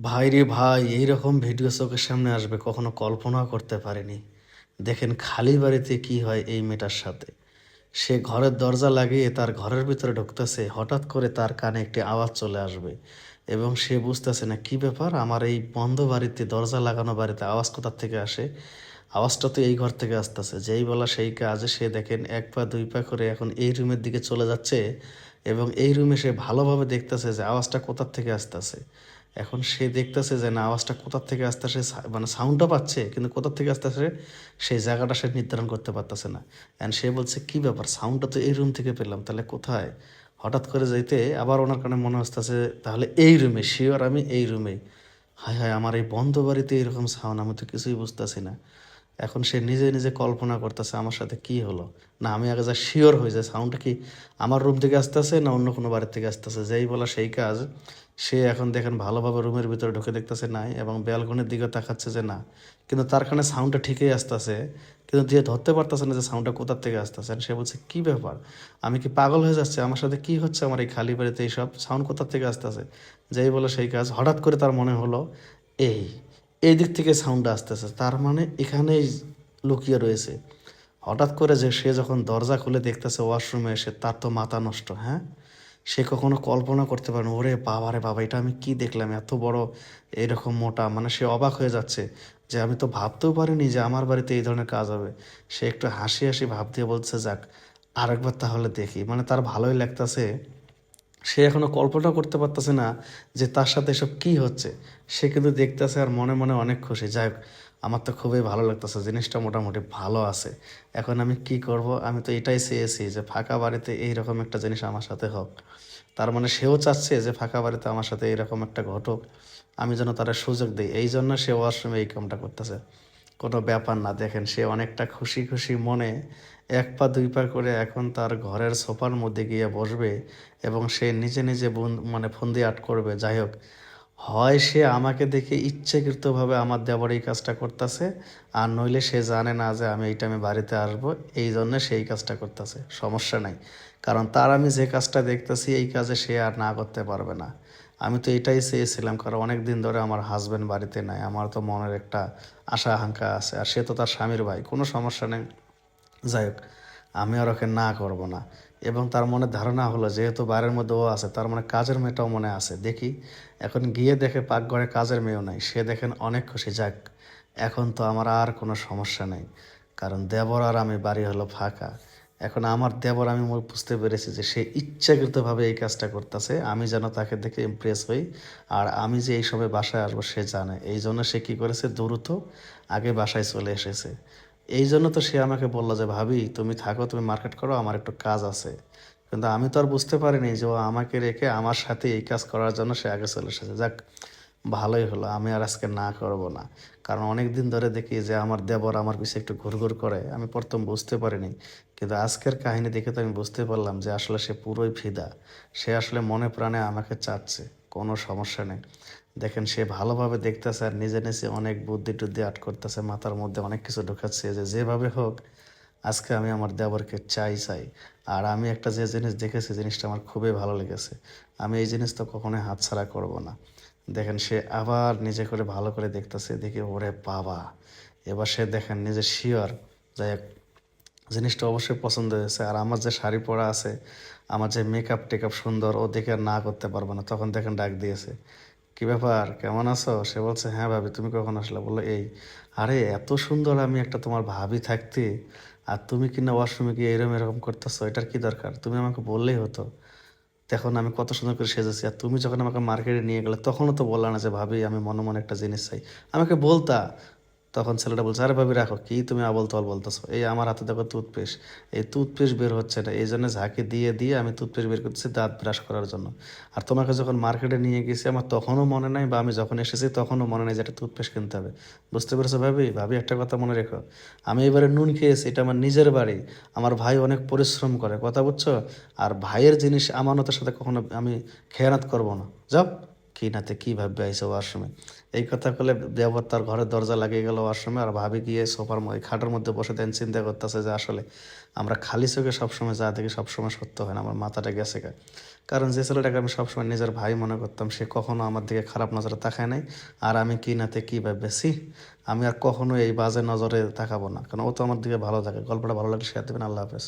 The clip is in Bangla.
ভাই রে ভাই, এইরকম ভিডিও চোখের সামনে আসবে কখনো কল্পনাও করতে পারিনি। দেখেন খালি বাড়িতে কি হয় এই মেয়েটার সাথে। সে ঘরের দরজা লাগিয়ে তার ঘরের ভিতরে ঢুকতেছে, হঠাৎ করে তার কানে একটি আওয়াজ চলে আসবে এবং সে বুঝতেছে না কি ব্যাপার, আমার এই বন্ধ বাড়িতে, দরজা লাগানো বাড়িতে আওয়াজ কোথার থেকে আসে। আওয়াজটা তো এই ঘর থেকে আসতেছে। যেই বলা সেই কাজ, সে দেখেন এক পা দুই পা করে এখন এই রুমের দিকে চলে যাচ্ছে এবং এই রুমে সে ভালোভাবে দেখতেছে যে আওয়াজটা কোথার থেকে আসতেছে। এখন সে দেখতেছে যে না, আওয়াজটা কোথার থেকে আসতেছে, মানে সাউন্ডটা পাচ্ছে কিন্তু কোথার থেকে আসতেছে সেই জায়গাটা সে নির্ধারণ করতে পারতেছে না। অ্যান্ড সে বলছে কি ব্যাপার, সাউন্ডটা তো এই রুম থেকে পেলাম, তাহলে কোথায়? হঠাৎ করে যাইতে আবার ওনার কানে মনে হচ্ছে তাহলে এই রুমে, শিওর আমি এই রুমেই। হায় হায়, আমার এই বন্ধ বাড়িতে এরকম সাউন্ড, আমি তো কিছুই বুঝতেছি না। এখন সে নিজে নিজে কল্পনা করতেছে আমার সাথে কি হলো। না, আমি আগে যা শিওর হয়ে যায় সাউন্ডটা কি আমার রুম থেকে আসতেছে না অন্য কোনো বাড়ির থেকে আসতেছে। যেই বলা সেই কাজ, সে এখন দেখেন ভালোভাবে রুমের ভিতরে ঢুকে দেখতেছে নাই এবং ব্যালকনির দিকে তাকাচ্ছে যে না, কিন্তু তার কানে সাউন্ডটা ঠিকই আসতেছে, কিন্তু দিয়ে ধরতে পারতেছে না যে সাউন্ডটা কোথার থেকে আসতেছে। সে বলছে কি ব্যাপার, আমি কি পাগল হয়ে যাচ্ছে, আমার সাথে কি হচ্ছে, আমার এই খালি বাড়িতে এইসব সাউন্ড কোথার থেকে আসতেছে। যেই বলে সেই কাজ, হঠাৎ করে তার মনে হলো এই এই দিক থেকে সাউন্ডটা আসতেছে, তার মানে এখানেই লুকিয়ে রয়েছে। হঠাৎ করে যে সে যখন দরজা খুলে দেখতেছে ওয়াশরুমে এসে, তার তো মাথা নষ্ট। হ্যাঁ, সে কখনো কল্পনা করতে পারে না, ওরে বাবা রে বাবা, এটা আমি কি দেখলাম, এত বড় এরকম মোটা, মানে সে অবাক হয়ে যাচ্ছে যে আমি তো ভাবতেও পারিনি যে আমার বাড়িতে এই ধরনের কাজ হবে। সে একটু হাসি হাসি ভাব দিয়ে বলছে যাক, আরেকবার তাহলে দেখি, মানে তার ভালোই লাগতেছে। সে এখনো কল্পনা করতে পারতেছে না যে তার সাথে এসব কি হচ্ছে। সে কিন্তু দেখতেছে আর মনে মনে অনেক খুশি। যাই হোক, আমার তো খুবই ভালো লাগতেছে, জিনিসটা মোটামুটি ভালো আছে। এখন আমি কি করব, আমি তো এটাই চেয়েছি যে ফাঁকা বাড়িতে এইরকম একটা জিনিস আমার সাথে হোক। তার মানে সেও চাচ্ছে যে ফাঁকা বাড়িতে আমার সাথে এরকম একটা ঘটুক, আমি যেন তারা সুযোগ দিই, এই জন্য সে ওয়াশরুমে এই কামটা করতেছে। কোনো ব্যাপার না, দেখেন সে অনেকটা খুশি খুশি মনে এক পা দুই পা করে এখন তার ঘরের সোফার মধ্যে গিয়ে বসবে এবং সে নিজে নিজে মানে ফন্দি আট করবে। যাই হোক, হয় সে আমাকে দেখে ইচ্ছাকৃতভাবে আমার দেবর এই কাজটা করতেছে, আর নইলে সে জানে না যে আমি এই টাইমে বাড়িতে আসবো, এই জন্য সেই কাজটা করতেছে। সমস্যা নাই, কারণ তার আমি যে কাজটা দেখতেছি এই কাজে সে আর না করতে পারবে না। আমি তো এটাই চেয়েছিলাম, কারণ অনেক দিন ধরে আমার হাজব্যান্ড বাড়িতে নাই, আমার তো মনের একটা আশা আকাঙ্ক্ষা আছে, আর সে তো তার স্বামীর ভাই, কোনো সমস্যা নেই। যাই হোক, আমি আর ওকে না করব না। এবং তার মনে ধারণা হলো যেহেতু বাড়ির মধ্যে ও আছে, তার মানে কাজের মেয়েটাও মনে আছে। দেখি, এখন গিয়ে দেখে পাকঘরে কাজের মেয়েও নাই। সে দেখেন অনেক খুশি, যাক এখন তো আমার আর কোনো সমস্যা নেই, কারণ দেবর আর আমি বাড়ি হলো ফাঁকা। এখন আমার দেবর, আমি বুঝতে পেরেছি যে সে ইচ্ছাকৃতভাবে এই কাজটা করতেছে, আমি যেন তাকে দেখে ইমপ্রেস হই। আর আমি যে এই সময় বাসায় আসবো সে জানে, এই জন্য সে কী করেছে, দ্রুত আগে বাসায় চলে এসেছে। এই জন্য তো সে আমাকে বললো যে ভাবি তুমি থাকো, তুমি মার্কেট করো, আমার একটু কাজ আছে। কিন্তু আমি তো আর বুঝতে পারিনি যে ও আমাকে রেখে আমার সাথে এই কাজ করার জন্য সে আগে চলে এসেছে। যাক, ভালোই হলো, আমি আর আজকে না করব না। কারণ অনেক দিন ধরে দেখি যে আমার দেবর আমার পিছে একটু ঘুরঘুর করে, আমি প্রথম বুঝতে পারিনি, কিন্তু আজকের কাহিনী দেখে তো আমি বুঝতে পারলাম যে আসলে সে পুরোই ফিদা। সে আসলে মনে প্রাণে আমাকে চাচ্ছে, কোনো সমস্যা নেই। দেখেন সে ভালোভাবে দেখতেছে আর নিজে নিজে অনেক বুদ্ধি টুদ্ধি আট করতেছে, মাথার মধ্যে অনেক কিছু ঢোকাচ্ছে যে যেভাবে হোক আজকে আমি আমার দেবরকে চাই চাই। আর আমি একটা যে জিনিস দেখেছি, জিনিসটা আমার খুবই ভালো লেগেছে, আমি এই জিনিস তো কখনোই হাতছাড়া করব না। দেখেন সে আবার নিজে করে ভালো করে দেখতেছে, দেখি ওরে বাবা, এবার সে দেখেন নিজে শিওর। যাই হোক, জিনিসটা অবশ্যই পছন্দ হয়েছে। আর আমার যে শাড়ি পরা আছে, আমার যে মেকআপ টেকআপ সুন্দর, ও দেখে আর না করতে পারবে না। তখন দেখেন ডাক দিয়েছে, কি ব্যাপার, কেমন আছো? সে বলছে হ্যাঁ ভাবি, তুমি কখন আসলে? বললো এই, আরে এত সুন্দর আমি একটা তোমার ভাবি থাকতে, আর তুমি কিনা ওয়াশরুমে গিয়ে এরকম এরকম করতেছো, এটার কি দরকার? তুমি আমাকে বললেই হতো, দেখুন আমি কত সুন্দর করে সেজেছি। আর তুমি যখন আমাকে মার্কেটে নিয়ে গেলে তখনও তো বললা না যে ভাবি আমি মনে মনে একটা জিনিস চাই, আমাকে বলতা। তখন ছেলেটা বলছে আরে ভাবি রাখো, কি তুমি আবল তাবল বলতেছো, এই আমার হাতে দেখো টুথপেস্ট, এই টুথপেস্ট বের হচ্ছে না, এই জন্য ঝাঁকি দিয়ে দিয়ে আমি টুথপেস্ট বের করতেছি দাঁত ব্রাশ করার জন্য। আর তোমাকে যখন মার্কেটে নিয়ে গেছি আমার তখনও মনে নাই, বা আমি যখন এসেছি তখনও মনে নাই যে একটা টুথপেস্ট কিনতে হবে। বুঝতে পেরেছো ভাবি? ভাবি একটা কথা মনে রেখো, আমি এবারে নুন খেয়েছি, এটা আমার নিজের বাড়ি, আমার ভাই অনেক পরিশ্রম করে, কথা বুঝছো? আর ভাইয়ের জিনিস আমানতের সাথে কখনো আমি খেয়ানত করব না। যাও, কি নাতে কী ভাববে আইসে ওয়াশরুমে। এই কথা বলে দেবর তার ঘরের দরজা লাগিয়ে গেল ওয়াশরুমে, আর ভাবি গিয়ে সোফার খাটের মধ্যে বসে দেন চিন্তা করতেছে যে আসলে আমরা খালি চোখে সবসময় যা দেখি সবসময় সত্য হয় না, আমার মাথাটা গেছে গা। কারণ যে ছেলেটাকে আমি সবসময় নিজের ভাই মনে করতাম সে কখনো আমার দিকে খারাপ নজরে তাকায় নাই, আর আমি কি নাতে কী ভাববে সি, আমি আর কখনো এই বাজে নজরে তাকাবো না, কারণ ও তো আমার দিকে ভালো থাকে। গল্পটা ভালো লাগলে শেয়ার দেবেন। আল্লাহ হাফেজ।